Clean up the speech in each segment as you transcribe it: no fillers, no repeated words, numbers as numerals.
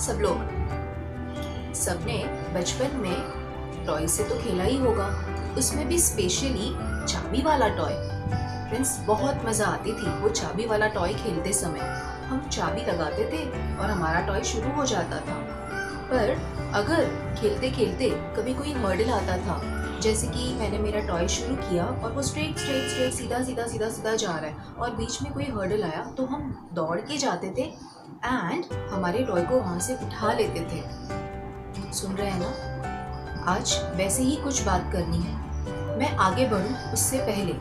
सब लोग, सबने बचपन में टॉय से तो खेला ही होगा, उसमें भी स्पेशली चाबी वाला टॉय। फ्रेंड्स, बहुत मज़ा आती थी वो चाबी वाला टॉय खेलते समय। हम चाबी लगाते थे और हमारा टॉय शुरू हो जाता था। पर अगर खेलते खेलते कभी कोई हर्डल आता था, जैसे कि मैंने मेरा टॉय शुरू किया और वो स्ट्रेट स्ट्रेट स्ट्रेट सीधा सीधा सीधा सीधा जा रहा है और बीच में कोई हर्डल आया, तो हम दौड़ के जाते थे एंड हमारे टॉय को वहाँ से उठा लेते थे। सुन रहे हैं ना? आज वैसे ही कुछ बात करनी है। मैं आगे बढ़ूं उससे पहले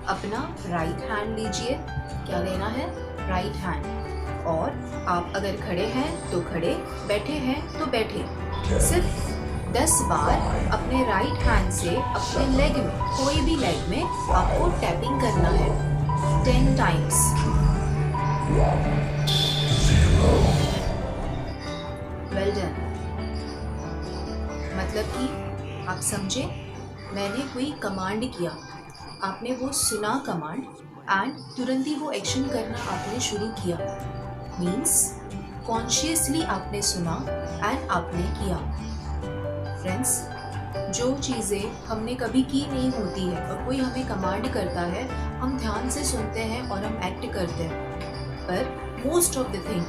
अपना राइट हैंड लीजिए। क्या लेना है? Right hand. और आप अगर खड़े हैं तो खड़े, बैठे हैं तो बैठे। सिर्फ 10 बार अपने राइट हैंड से अपने लेग में, कोई भी लेग में आपको टैपिंग करना है 10 टाइम्स। Well done. मतलब कि आप समझे, मैंने कोई कमांड किया, आपने वो सुना कमांड एंड तुरंत ही वो एक्शन करना आपने शुरू किया। मीन्स कॉन्शियसली आपने सुना एंड आपने किया। फ्रेंड्स, जो चीज़ें हमने कभी की नहीं होती है और कोई हमें कमांड करता है, हम ध्यान से सुनते हैं और हम एक्ट करते हैं। पर most of the thing,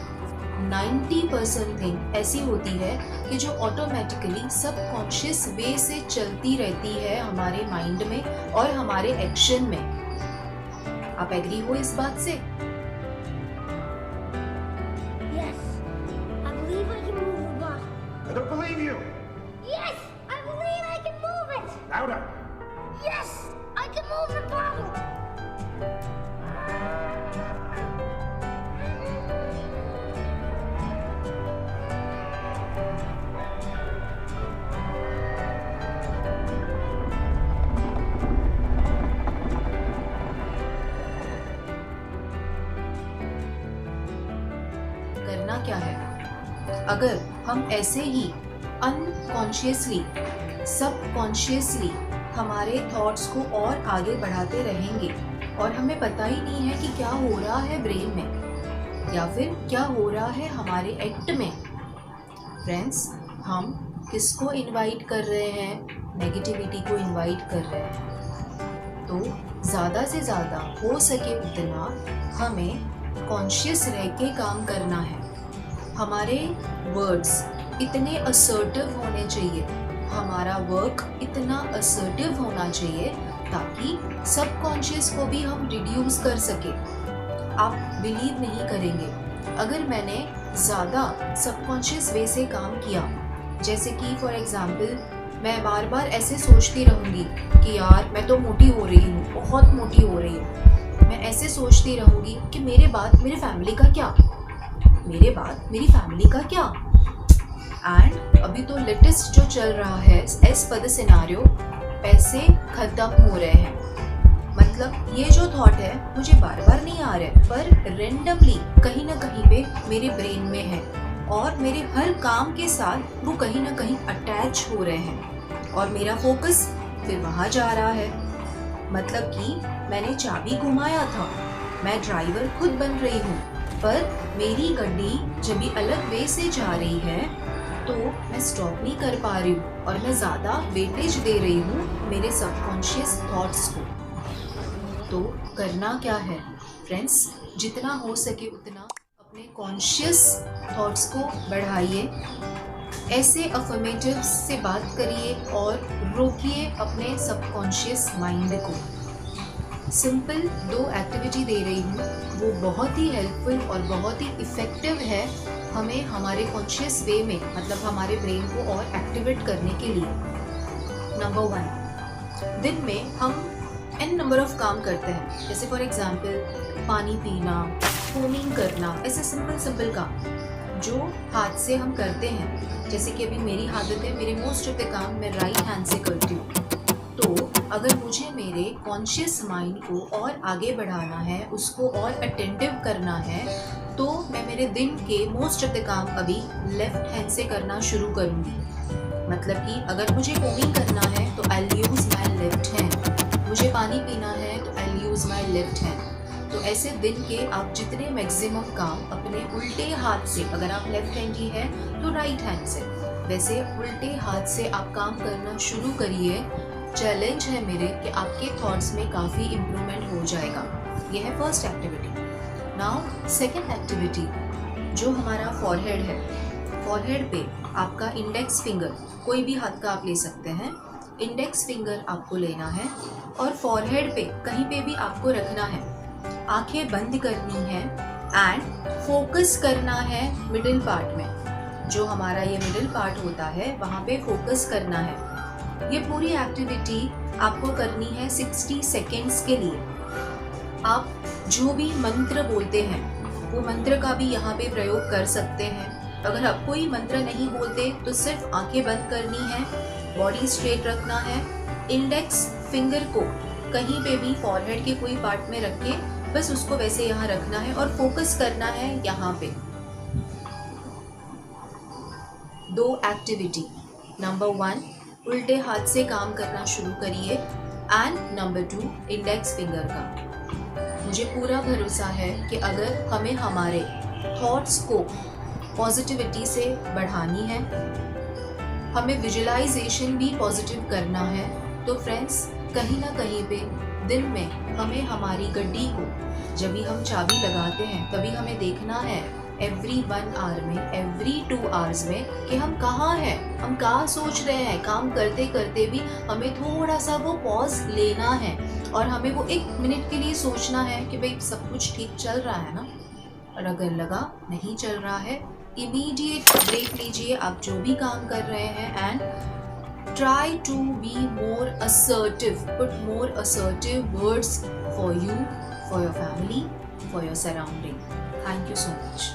90% thing ऐसी होती है कि जो ऑटोमेटिकली सबकॉन्शियस वे से चलती रहती है हमारे माइंड में और हमारे एक्शन में। आप एग्री हो इस बात से? Yes, I believe I can move the ball. I don't believe you. Yes, I believe I can move it. Louder. Yes, I can move the ball. करना क्या है? अगर हम ऐसे ही अनकॉन्शियसली, सबकॉन्शियसली हमारे थॉट्स को और आगे बढ़ाते रहेंगे और हमें पता ही नहीं है कि क्या हो रहा है ब्रेन में या फिर क्या हो रहा है हमारे एक्ट में। फ्रेंड्स, हम किसको इनवाइट कर रहे हैं? नेगेटिविटी को इनवाइट कर रहे हैं। तो ज़्यादा से ज़्यादा हो सके उतना हमें कॉन्शियस रह के काम करना है। हमारे वर्ड्स इतने असर्टिव होने चाहिए, हमारा वर्क इतना असर्टिव होना चाहिए ताकि सबकॉन्शियस को भी हम रिड्यूस कर सके। आप बिलीव नहीं करेंगे, अगर मैंने ज़्यादा सबकॉन्शियस वे से काम किया, जैसे कि फॉर एग्जांपल मैं बार बार ऐसे सोचती रहूँगी कि यार मैं तो मोटी हो रही हूँ, बहुत मोटी हो रही हूँ। मैं ऐसे सोचती रहूँगी कि मेरे बाद मेरी फैमिली का क्या, मेरे बाद मेरी फैमिली का क्या। एंड अभी तो लेटेस्ट जो चल रहा है एज पर द सिनेरियो, पैसे खत्म हो रहे हैं। मतलब ये जो थॉट है मुझे बार बार नहीं आ रहा है, पर रेंडमली कहीं ना कहीं पे मेरे ब्रेन में है और मेरे हर काम के साथ वो कहीं ना कहीं अटैच हो रहे हैं और मेरा फोकस फिर वहाँ जा रहा है। मतलब कि मैंने चाबी घुमाया था, मैं ड्राइवर खुद बन रही हूँ, पर मेरी गाड़ी जब भी अलग वे से जा रही है तो मैं स्टॉप नहीं कर पा रही हूँ और मैं ज़्यादा वेटेज दे रही हूँ मेरे सबकॉन्शियस थॉट्स को। तो करना क्या है फ्रेंड्स? जितना हो सके उतना अपने कॉन्शियस थॉट्स को बढ़ाइए, ऐसे अफर्मेटिव्स से बात करिए और रोकिए अपने सबकॉन्शियस माइंड को। सिंपल 2 एक्टिविटी दे रही हूँ, वो बहुत ही हेल्पफुल और बहुत ही इफ़ेक्टिव है हमें हमारे कॉन्शियस वे में, मतलब हमारे ब्रेन को और एक्टिवेट करने के लिए। नंबर 1, दिन में हम n नंबर ऑफ काम करते हैं, जैसे फॉर एग्जांपल पानी पीना, फोमिंग करना, ऐसे सिंपल काम जो हाथ से हम करते हैं। जैसे कि अभी मेरी आदत है, मेरे मोस्ट ऑफ द काम मैं राइट हैंड से करती हूँ। तो अगर मुझे मेरे कॉन्शियस माइंड को और आगे बढ़ाना है, उसको और अटेंटिव करना है, तो मैं मेरे दिन के मोस्ट ऑफ द काम अभी लेफ्ट हैंड से करना शुरू करूँगी। मतलब कि अगर मुझे कोमिंग करना है तो आई यूज़ माई लेफ्ट हैंड, मुझे पानी पीना है तो आई यूज़ माई लेफ्ट हैंड। तो तो ऐसे दिन के आप जितने मैक्सिमम काम अपने उल्टे हाथ से, अगर आप लेफ्ट हैंडी है तो राइट हैंड से, वैसे उल्टे हाथ से आप काम करना शुरू करिए। चैलेंज है मेरे कि आपके थॉट्स में काफ़ी इम्प्रूवमेंट हो जाएगा। यह है first activity. Now second activity, जो हमारा फॉरहेड है, फॉरहेड पे आपका इंडेक्स फिंगर, कोई भी हाथ का आप ले सकते हैं, इंडेक्स फिंगर आपको लेना है और फॉरहेड पे कहीं पे भी आपको रखना है। आंखें बंद करनी है एंड फोकस करना है मिडिल पार्ट में। जो हमारा ये मिडिल पार्ट होता है वहाँ पे फोकस करना है। ये पूरी एक्टिविटी आपको करनी है 60 सेकेंड्स के लिए। आप जो भी मंत्र बोलते हैं वो मंत्र का भी यहाँ पे प्रयोग कर सकते हैं। अगर आप कोई मंत्र नहीं बोलते तो सिर्फ आंखें बंद करनी है, बॉडी स्ट्रेट रखना है, इंडेक्स फिंगर को कहीं पे भी फॉरहेड के कोई पार्ट में रख के बस उसको वैसे यहाँ रखना है और फोकस करना है यहाँ पे। 2 एक्टिविटी, नंबर 1 उल्टे हाथ से काम करना शुरू करिए एंड नंबर 2 इंडेक्स फिंगर का। मुझे पूरा भरोसा है कि अगर हमें हमारे थॉट्स को पॉजिटिविटी से बढ़ानी है, हमें विजुअलाइजेशन भी पॉजिटिव करना है, तो फ्रेंड्स कहीं ना कहीं पे दिन में हमें हमारी गड्डी को जब भी हम चाबी लगाते हैं तभी हमें देखना है एवरी 1 आवर में, एवरी 2 आवर्स में कि हम कहाँ हैं, हम कहाँ सोच रहे हैं। काम करते करते भी हमें थोड़ा सा वो पॉज लेना है और हमें वो 1 मिनट के लिए सोचना है कि भाई सब कुछ ठीक चल रहा है ना। और अगर लगा नहीं चल रहा है, इमीडिएट ब्रेक लीजिए आप जो भी काम कर रहे हैं and try to be more assertive, put more assertive words for you, for your family, for your surrounding. Thank you so much.